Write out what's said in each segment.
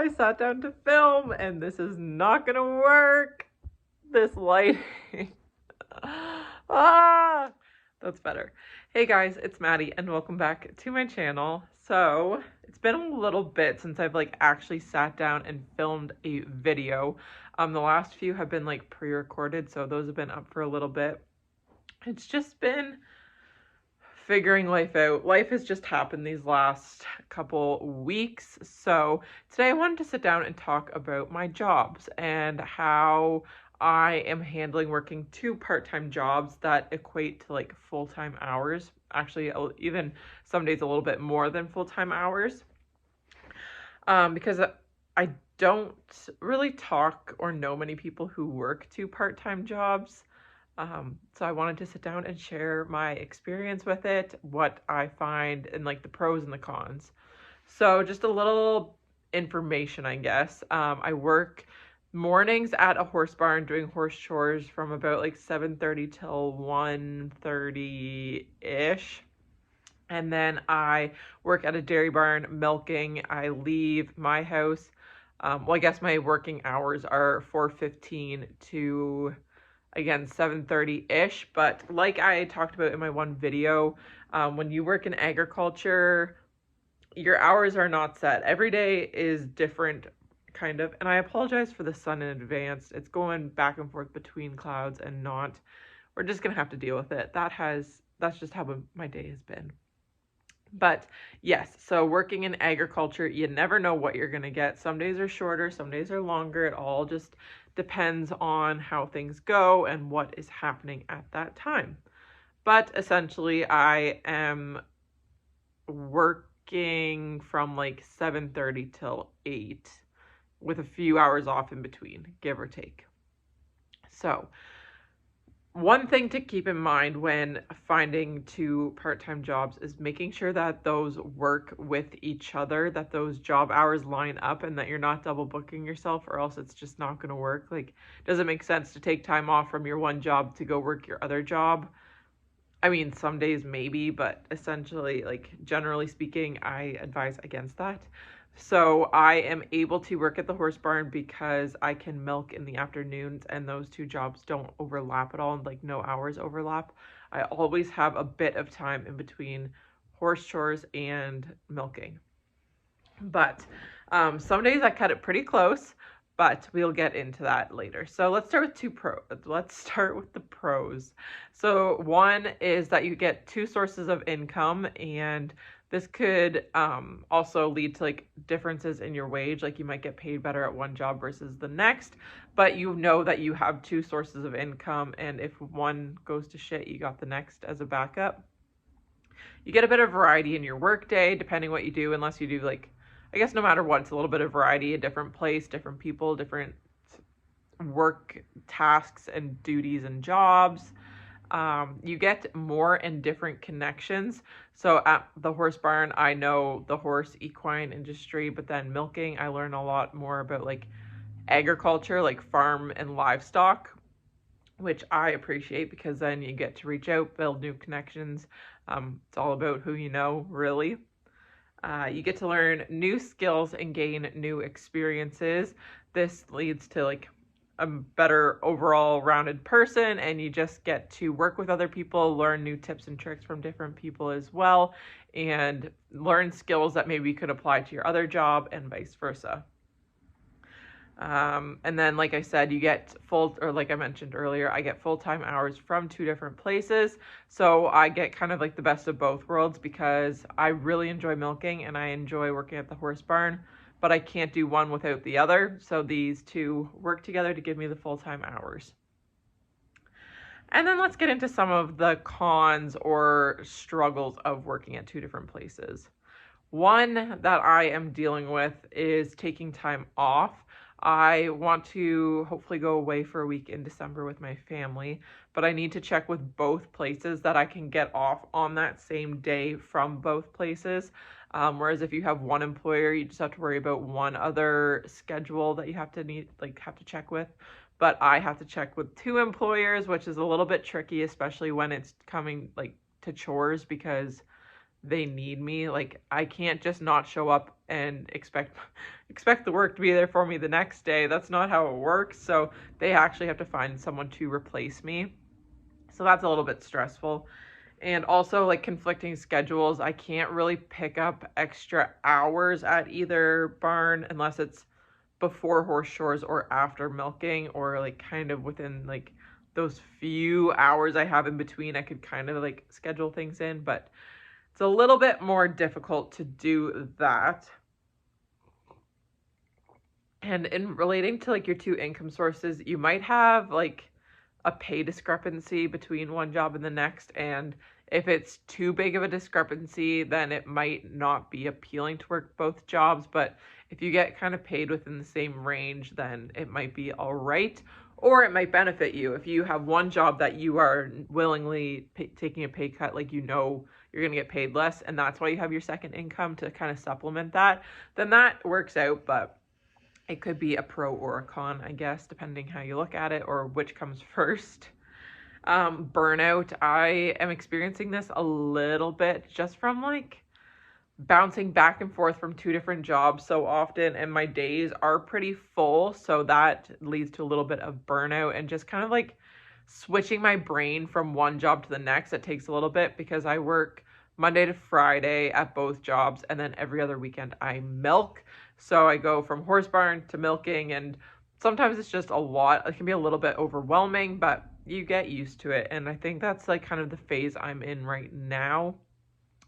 I sat down to film and this is not gonna work. This lighting. Ah, that's better. Hey guys, it's Maddie and welcome back to my channel. So it's been a little bit since I've actually sat down and filmed a video. The last few have been pre-recorded, so those have been up for a little bit. It's just been figuring life out. Life has just happened these last couple weeks. So today I wanted to sit down and talk about my jobs and how I am handling working two part-time jobs that equate to full-time hours. Actually, even some days a little bit more than full-time hours. Because I don't really talk or know many people who work two part-time jobs. So I wanted to sit down and share my experience with it, what I find, and the pros and the cons. So just a little information, I guess. I work mornings at a horse barn doing horse chores from about 7:30 till 1:30-ish. And then I work at a dairy barn milking. I leave my house. Well, I guess my working hours are 4:15 to, again, 7:30-ish. But like I talked about in my one video, when you work in agriculture, your hours are not set. Every day is different, kind of. And I apologize for the sun in advance. It's going back and forth between clouds and not. We're just gonna have to deal with it. That's just how my day has been. But yes, so working in agriculture, you never know what you're going to get. Some days are shorter, some days are longer. It all just depends on how things go and what is happening at that time. But essentially, I am working from 7:30 till 8 with a few hours off in between, give or take. So one thing to keep in mind when finding two part-time jobs is making sure that those work with each other, that those job hours line up, and that you're not double booking yourself, or else it's just not going to work. Does it make sense to take time off from your one job to go work your other job? I mean, some days maybe, but essentially, generally speaking, I advise against that. So I am able to work at the horse barn because I can milk in the afternoons, and those two jobs don't overlap at all, and no hours overlap. I always have a bit of time in between horse chores and milking. But some days I cut it pretty close, but we'll get into that later. So let's start with Let's start with the pros. So one is that you get two sources of income, and this could also lead to differences in your wage. You might get paid better at one job versus the next, but you know that you have two sources of income, and if one goes to shit, you got the next as a backup. You get a bit of variety in your work day, depending what you do, unless you do I guess no matter what, it's a little bit of variety, a different place, different people, different work tasks and duties and jobs. You get more and different connections. So at the horse barn, I know the horse equine industry, but then milking, I learn a lot more about agriculture, farm and livestock, which I appreciate because then you get to reach out, build new connections. It's all about who you know, really. You get to learn new skills and gain new experiences. This leads to a better overall rounded person, and you just get to work with other people, learn new tips and tricks from different people as well, and learn skills that maybe you could apply to your other job and vice versa. And then, like I said, you get like I mentioned earlier, I get full-time hours from two different places. So I get kind of the best of both worlds because I really enjoy milking and I enjoy working at the horse barn, but I can't do one without the other. So these two work together to give me the full-time hours. And then let's get into some of the cons or struggles of working at two different places. One that I am dealing with is taking time off. I want to hopefully go away for a week in December with my family, but I need to check with both places that I can get off on that same day from both places. Whereas if you have one employer, you just have to worry about one other schedule that you have to check with. But I have to check with two employers, which is a little bit tricky, especially when it's coming to chores because they need me. I can't just not show up and expect the work to be there for me the next day. That's not how it works. So they actually have to find someone to replace me. So that's a little bit stressful. And also, like, conflicting schedules. I can't really pick up extra hours at either barn unless it's before horse chores or after milking, or like kind of within like those few hours I have in between. I could kind of like schedule things in, but it's a little bit more difficult to do that. And in relating to like your two income sources, you might have like a pay discrepancy between one job and the next. And if it's too big of a discrepancy, then it might not be appealing to work both jobs. But if you get kind of paid within the same range, then it might be all right. Or it might benefit you if you have one job that you are willingly taking a pay cut, like you know you're going to get paid less, and that's why you have your second income to kind of supplement that, then that works out. But it could be a pro or a con, I guess, depending how you look at it or which comes first. Burnout, I am experiencing this a little bit just from like bouncing back and forth from two different jobs so often, and my days are pretty full, so that leads to a little bit of burnout and just kind of like switching my brain from one job to the next. It takes a little bit because I work Monday to Friday at both jobs, and then every other weekend I milk. So I go from horse barn to milking, and sometimes it's just a lot. It can be a little bit overwhelming, but you get used to it. And I think that's like kind of the phase I'm in right now.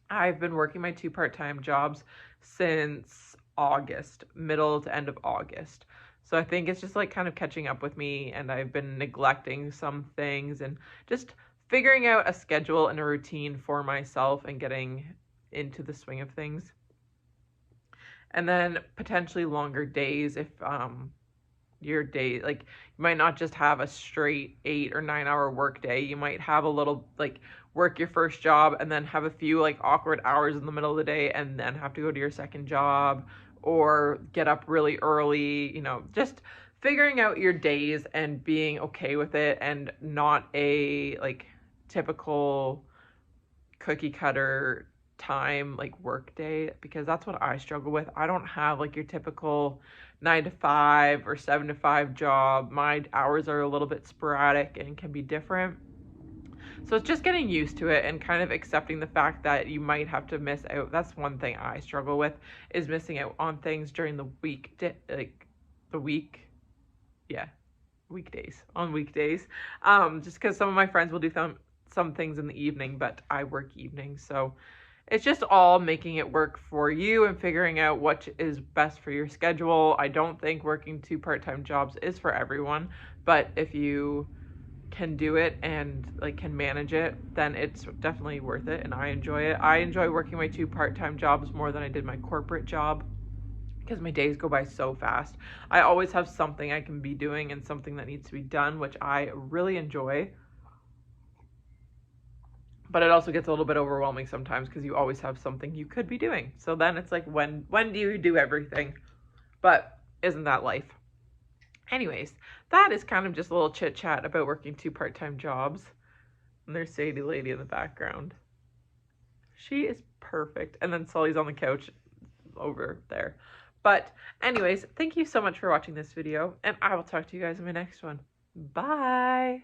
I've been working my two part-time jobs since August, middle to end of August. So I think it's just like kind of catching up with me, and I've been neglecting some things and just figuring out a schedule and a routine for myself and getting into the swing of things. And then potentially longer days if your day, like, you might not just have a straight 8 or 9 hour work day. You might have a little like work your first job and then have a few like awkward hours in the middle of the day and then have to go to your second job, or get up really early, just figuring out your days and being okay with it, and not a like typical cookie cutter time like work day, because that's what I struggle with. I don't have like your typical 9 to 5 or 7 to 5 job. My hours are a little bit sporadic and can be different. So it's just getting used to it and kind of accepting the fact that you might have to miss out. That's one thing I struggle with, is missing out on things during the weekdays, on weekdays. Just because some of my friends will do some things in the evening, but I work evenings. So it's just all making it work for you and figuring out what is best for your schedule. I don't think working 2 part-time jobs is for everyone, but if you can do it and like can manage it, then it's definitely worth it, and I enjoy it. I enjoy working my 2 part-time jobs more than I did my corporate job, because my days go by so fast. I always have something I can be doing and something that needs to be done, which I really enjoy. But it also gets a little bit overwhelming sometimes because you always have something you could be doing. So then it's like, when do you do everything? But isn't that life? Anyways, that is kind of just a little chit chat about working 2 part-time jobs. And there's Sadie Lady in the background. She is perfect. And then Sully's on the couch over there. But anyways, thank you so much for watching this video, and I will talk to you guys in my next one. Bye!